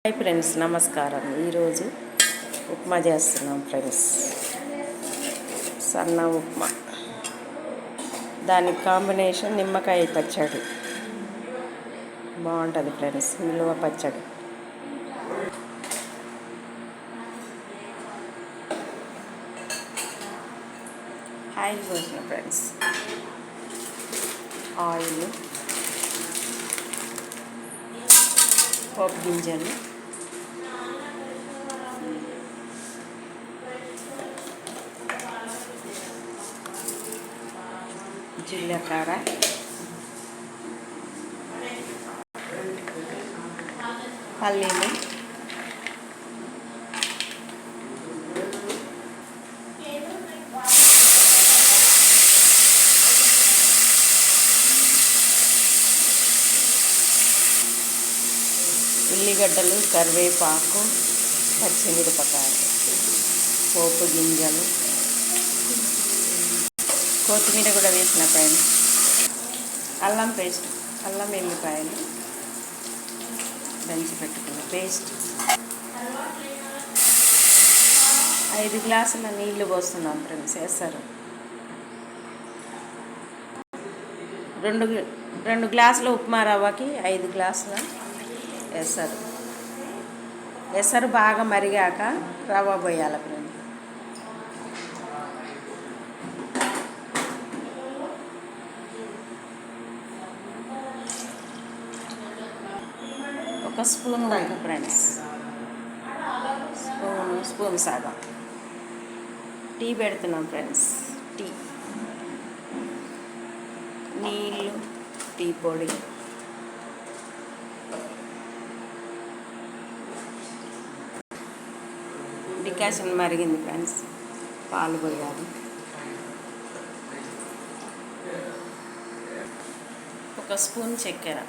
Hi friends, నమస్కారం. ఈరోజు ఉప్మా చేస్తున్నాం ఫ్రెండ్స్. సన్న ఉప్మా, దానికి కాంబినేషన్ నిమ్మకాయ పచ్చడి బాగుంటుంది ఫ్రెండ్స్. నిలువ పచ్చడి. ఆయిల్ పోసిన ఫ్రెండ్స్. ఆయిల్, పోపు గింజలు, జీలకర్ర, పల్లీలు, ఉల్లిగడ్డలు, కరివేపాకు, పచ్చిమిరపకాయలు, పోపు గింజలు, కొత్తిమీర కూడా వేసిన ఫ్రెండ్స్. అల్లం పేస్ట్, అల్లం ఎల్లిపాయలు దంచి పెట్టుకున్న పేస్ట్. 5 గ్లాసుల నీళ్లు పోస్తున్నాం ఫ్రెండ్స్. వేస్తారు 2 గ్లాసుల ఉప్మా రవ్వకి 5 గ్లాసుల వేస్తారు. ఎసరు బాగా మరిగాక రవ్వ పోయాలి ఫ్రెండ్స్. ఒక స్పూన్ దాకా ఫ్రెండ్స్, స్పూన్ సగం టీ పెడుతున్నాం ఫ్రెండ్స్. టీ, నీళ్ళు, టీ పొడి, డికాషన్ మరిగింది ఫ్రెండ్స్. పాలు పోయాలి. ఒక స్పూన్ చక్కెర,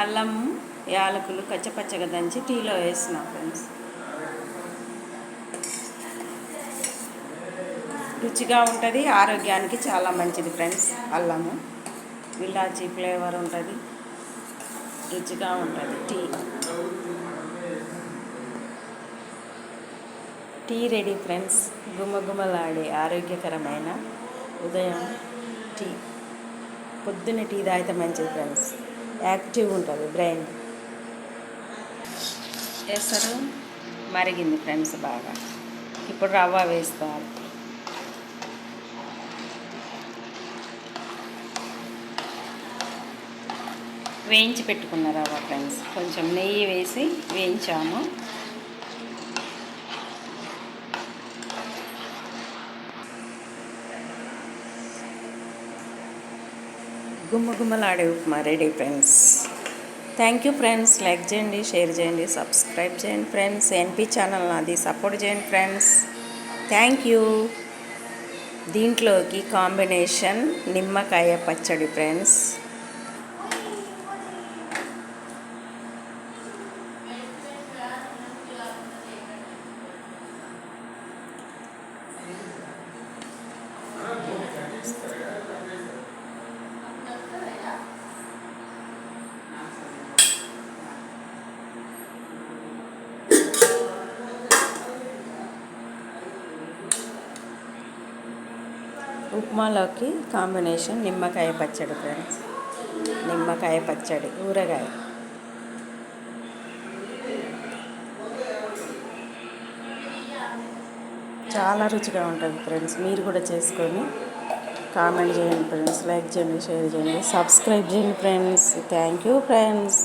అల్లం, యాలకులు కచ్చపచ్చగా దంచి టీలో వేసిన ఫ్రెండ్స్. రుచిగా ఉంటుంది, ఆరోగ్యానికి చాలా మంచిది ఫ్రెండ్స్. అల్లము, ఇలాచీ ఫ్లేవర్ ఉంటుంది, రుచిగా ఉంటుంది. Tea ready friends. గుమగుమలాడే ఆరోగ్యకరమైన ఉదయం టీ. పొద్దున్న టీ తాగితే మంచిది ఫ్రెండ్స్. యాక్టివ్ ఉంటుంది బ్రెయిన్. ఎసరు మరిగింది ఫ్రెండ్స్ బాగా. ఇప్పుడు రవ్వ వేస్తారు. వేయించి పెట్టుకున్న రవ్వ ఫ్రెండ్స్. కొంచెం నెయ్యి వేసి వేయించాము. గుమ్మగుమ్మలాడే ఉప్మా ready friends. Thank you friends. Like చేయండి, షేర్ చేయండి, సబ్స్క్రైబ్ చేయండి ఫ్రెండ్స్. ఎన్పి ఛానల్ నాది, సపోర్ట్ చేయండి ఫ్రెండ్స్. Thank you. దీంట్లోకి కాంబినేషన్ నిమ్మకాయ పచ్చడి ఫ్రెండ్స్. ఉప్మాలోకి కాంబినేషన్ నిమ్మకాయ పచ్చడి ఫ్రెండ్స్. నిమ్మకాయ పచ్చడి, ఊరగాయ. చాలా రుచిగా ఉంటుంది ఫ్రెండ్స్. మీరు కూడా చేసుకొని కామెంట్ చేయండి ఫ్రెండ్స్. లైక్ చేయండి, షేర్ చేయండి, సబ్స్క్రైబ్ చేయండి ఫ్రెండ్స్. Thank you friends.